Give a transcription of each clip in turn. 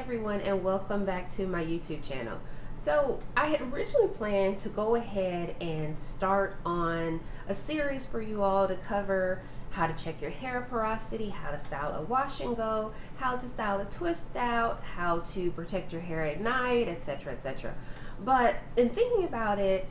everyone, and welcome back to my YouTube channel. So I had originally planned to go ahead and start on a series for you all to cover how to check your hair porosity, how to style a wash and go, how to style a twist out, how to protect your hair at night, etc, etc. But in thinking about it,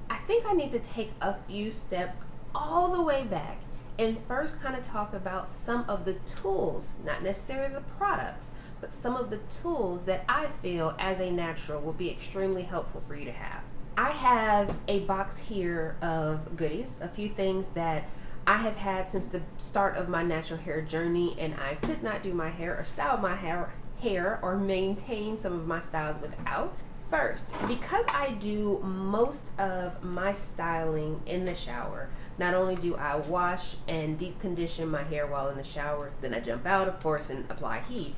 I think I need to take a few steps all the way back and first kind of talk about some of the tools, not necessarily the products, but some of the tools that I feel as a natural will be extremely helpful for you to have. I have a box here of goodies, a few things that I have had since the start of my natural hair journey, and I could not do my hair or style my hair or maintain some of my styles without. First, because I do most of my styling in the shower, not only do I wash and deep condition my hair while in the shower, then I jump out, of course, and apply heat.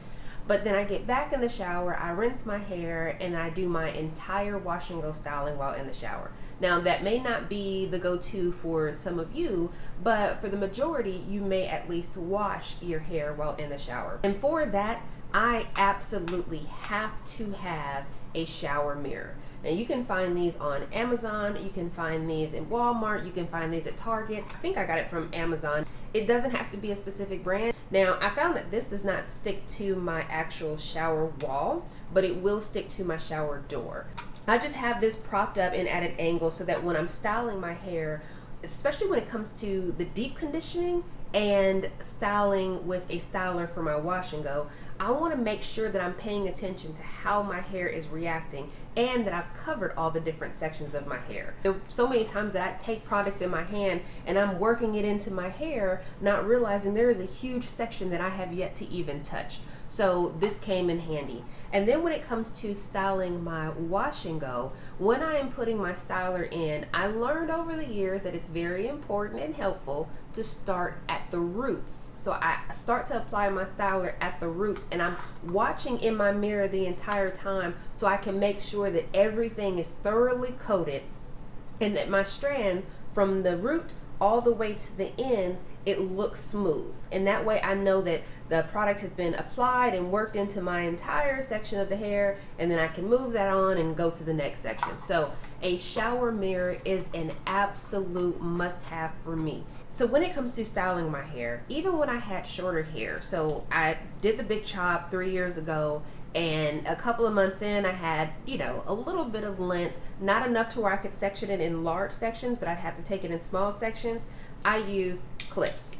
But then I get back in the shower, I rinse my hair, and I do my entire wash and go styling while in the shower. Now, that may not be the go-to for some of you, but for the majority, you may at least wash your hair while in the shower. And for that, I absolutely have to have a shower mirror. Now, you can find these on Amazon, you can find these in Walmart, you can find these at Target. I think I got it from Amazon. It doesn't have to be a specific brand. Now, I found that this does not stick to my actual shower wall, but it will stick to my shower door. I just have this propped up and at an angle so that when I'm styling my hair, especially when it comes to the deep conditioning and styling with a styler for my wash and go, I want to make sure that I'm paying attention to how my hair is reacting and that I've covered all the different sections of my hair. There are so many times that I take product in my hand and I'm working it into my hair, not realizing there is a huge section that I have yet to even touch. So this came in handy. And then when it comes to styling my wash and go, when I am putting my styler in, I learned over the years that it's very important and helpful to start at the roots. So I start to apply my styler at the roots, and I'm watching in my mirror the entire time so I can make sure that everything is thoroughly coated and that my strand from the root all the way to the ends, it looks smooth. And that way I know that the product has been applied and worked into my entire section of the hair, and then I can move that on and go to the next section. So a shower mirror is an absolute must-have for me. So when it comes to styling my hair, even when I had shorter hair, so I did the big chop 3 years ago, and a couple of months in, I had, a little bit of length, not enough to where I could section it in large sections, but I'd have to take it in small sections. I use clips.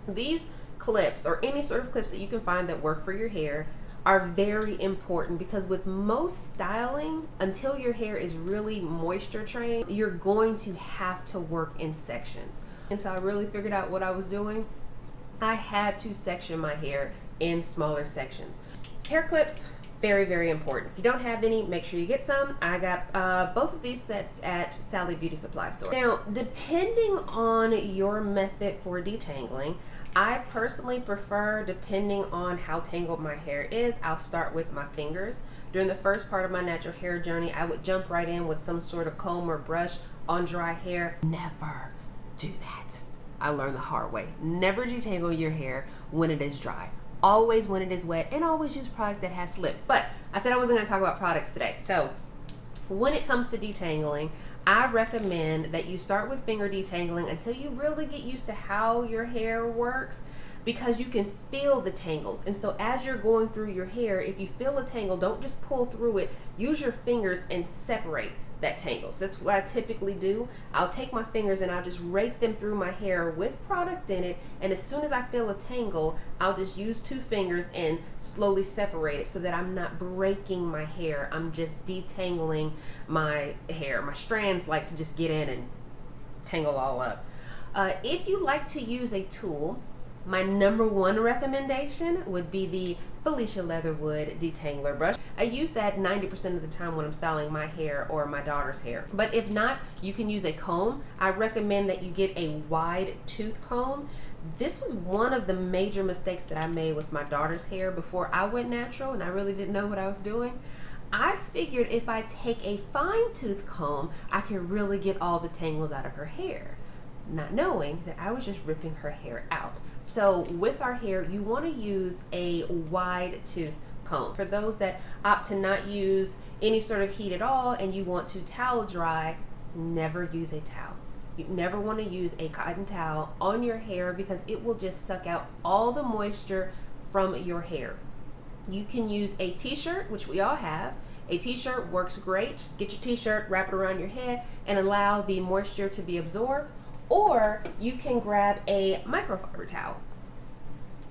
These clips, or any sort of clips that you can find that work for your hair, are very important because with most styling, until your hair is really moisture trained, you're going to have to work in sections. Until I really figured out what I was doing, I had to section my hair in smaller sections. Hair clips, very, very important. If you don't have any, make sure you get some. I got both of these sets at Sally Beauty Supply Store. Now, depending on your method for detangling, I personally prefer, depending on how tangled my hair is, I'll start with my fingers. During the first part of my natural hair journey, I would jump right in with some sort of comb or brush on dry hair. Never do that. I learned the hard way. Never detangle your hair when it is dry. Always when it is wet, and always use product that has slip. But I said I wasn't going to talk about products today. So when it comes to detangling, I recommend that you start with finger detangling until you really get used to how your hair works, because you can feel the tangles. And so as you're going through your hair, if you feel a tangle, don't just pull through it. Use your fingers and separate that tangle. So that's what I typically do. I'll take my fingers and I'll just rake them through my hair with product in it, and as soon as I feel a tangle, I'll just use 2 fingers and slowly separate it so that I'm not breaking my hair. I'm just detangling my hair. My strands like to just get in and tangle all up. If you like to use a tool, my number 1 recommendation would be the Felicia Leatherwood detangler brush. I use that 90% of the time when I'm styling my hair or my daughter's hair. But if not, you can use a comb. I recommend that you get a wide tooth comb. This was one of the major mistakes that I made with my daughter's hair before I went natural, and I really didn't know what I was doing. I figured if I take a fine tooth comb, I could really get all the tangles out of her hair, not knowing that I was just ripping her hair out. So with our hair, you want to use a wide tooth comb. For those that opt to not use any sort of heat at all and you want to towel dry, never use a towel. You never want to use a cotton towel on your hair because it will just suck out all the moisture from your hair. You can use a t-shirt, which we all have. A t-shirt works great. Just get your t-shirt, wrap it around your head, and allow the moisture to be absorbed. Or you can grab a microfiber towel.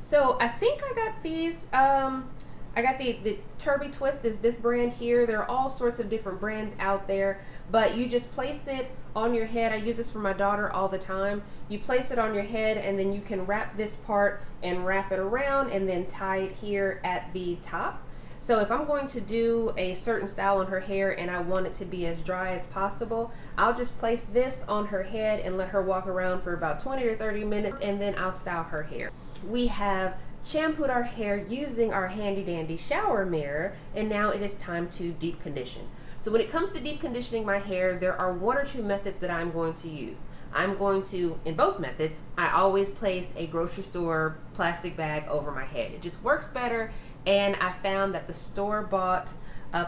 So I think I got these, I got the Turby Twist is this brand here. There are all sorts of different brands out there, but you just place it on your head. I use this for my daughter all the time. You place it on your head and then you can wrap this part and wrap it around and then tie it here at the top. So if I'm going to do a certain style on her hair and I want it to be as dry as possible, I'll just place this on her head and let her walk around for about 20 or 30 minutes and then I'll style her hair. We have shampooed our hair using our handy dandy shower mirror, and now it is time to deep condition. So when it comes to deep conditioning my hair, there are one or two methods that I'm going to use. I'm going to, in both methods, I always place a grocery store plastic bag over my head. It just works better, and I found that the store-bought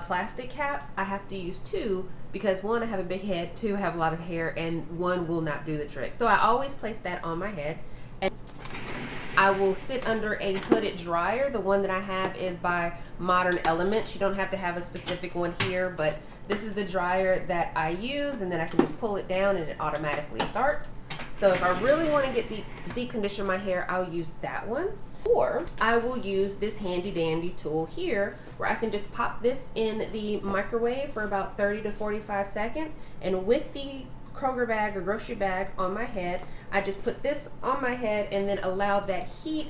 plastic caps, I have to use two because one, I have a big head, two, I have a lot of hair, and one will not do the trick. So I always place that on my head. I will sit under a hooded dryer. The one that I have is by Modern Elements. You don't have to have a specific one here, but this is the dryer that I use, and then I can just pull it down and it automatically starts. So if I really want to get deep condition my hair, I'll use that one. Or I will use this handy dandy tool here where I can just pop this in the microwave for about 30 to 45 seconds, and with the Kroger bag or grocery bag on my head, I just put this on my head and then allow that heat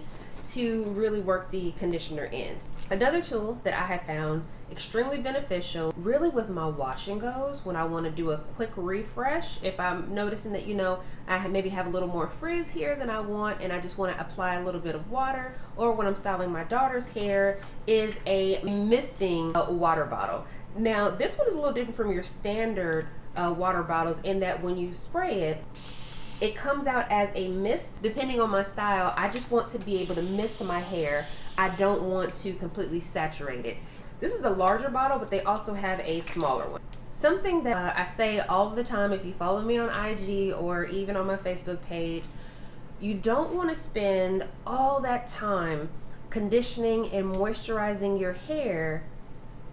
to really work the conditioner in. Another tool that I have found extremely beneficial really with my wash and goes when I want to do a quick refresh. If I'm noticing that, you know, I maybe have a little more frizz here than I want and I just want to apply a little bit of water, or when I'm styling my daughter's hair, is a misting water bottle. Now this one is a little different from your standard water bottles in that when you spray it, it comes out as a mist. Depending on my style, I just want to be able to mist my hair. I don't want to completely saturate it. This is the larger bottle, but they also have a smaller one. Something that I say all the time, if you follow me on IG or even on my Facebook page, you don't want to spend all that time conditioning and moisturizing your hair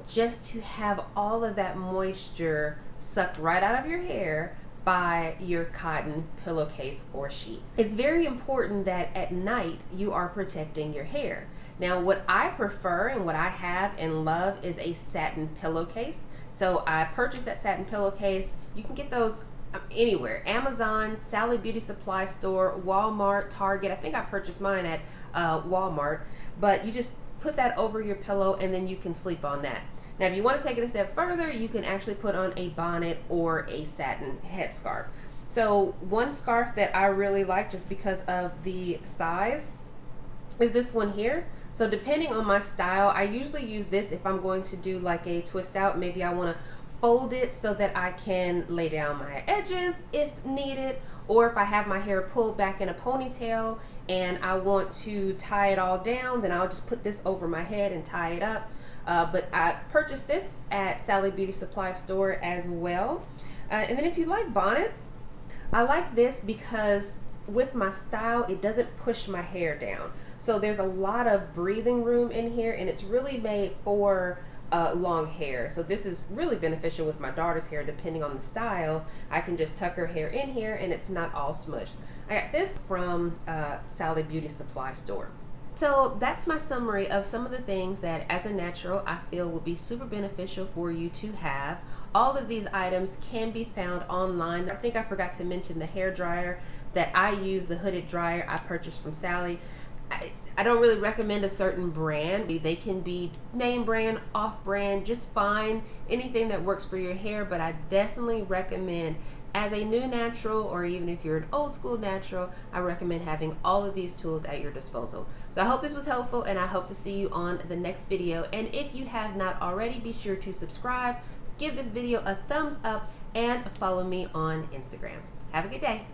just to have all of that moisture sucked right out of your hair by your cotton pillowcase or sheets. It's very important that at night you are protecting your hair. Now what I prefer and what I have and love is a satin pillowcase. So I purchased that satin pillowcase. You can get those anywhere. Amazon, Sally Beauty Supply Store, Walmart, Target. I think I purchased mine at Walmart. But you just put that over your pillow and then you can sleep on that. Now, if you want to take it a step further, you can actually put on a bonnet or a satin headscarf. So one scarf that I really like just because of the size is this one here. So depending on my style, I usually use this if I'm going to do like a twist out. Maybe I want to fold it so that I can lay down my edges if needed, or if I have my hair pulled back in a ponytail and I want to tie it all down, then I'll just put this over my head and tie it up. But I purchased this at Sally Beauty Supply Store as well. And then if you like bonnets, I like this because with my style, it doesn't push my hair down. So there's a lot of breathing room in here, and it's really made for long hair. So this is really beneficial with my daughter's hair. Depending on the style, I can just tuck her hair in here and it's not all smushed. I got this from Sally Beauty Supply Store. So that's my summary of some of the things that as a natural I feel will be super beneficial for you to have. All of these items can be found online. I think I forgot to mention the hair dryer that I use, the hooded dryer I purchased from Sally. I don't really recommend a certain brand. They can be name brand, off brand, just find anything that works for your hair, but I definitely recommend, as a new natural, or even if you're an old school natural, I recommend having all of these tools at your disposal. So I hope this was helpful, and I hope to see you on the next video. And if you have not already, be sure to subscribe, give this video a thumbs up, and follow me on Instagram. Have a good day.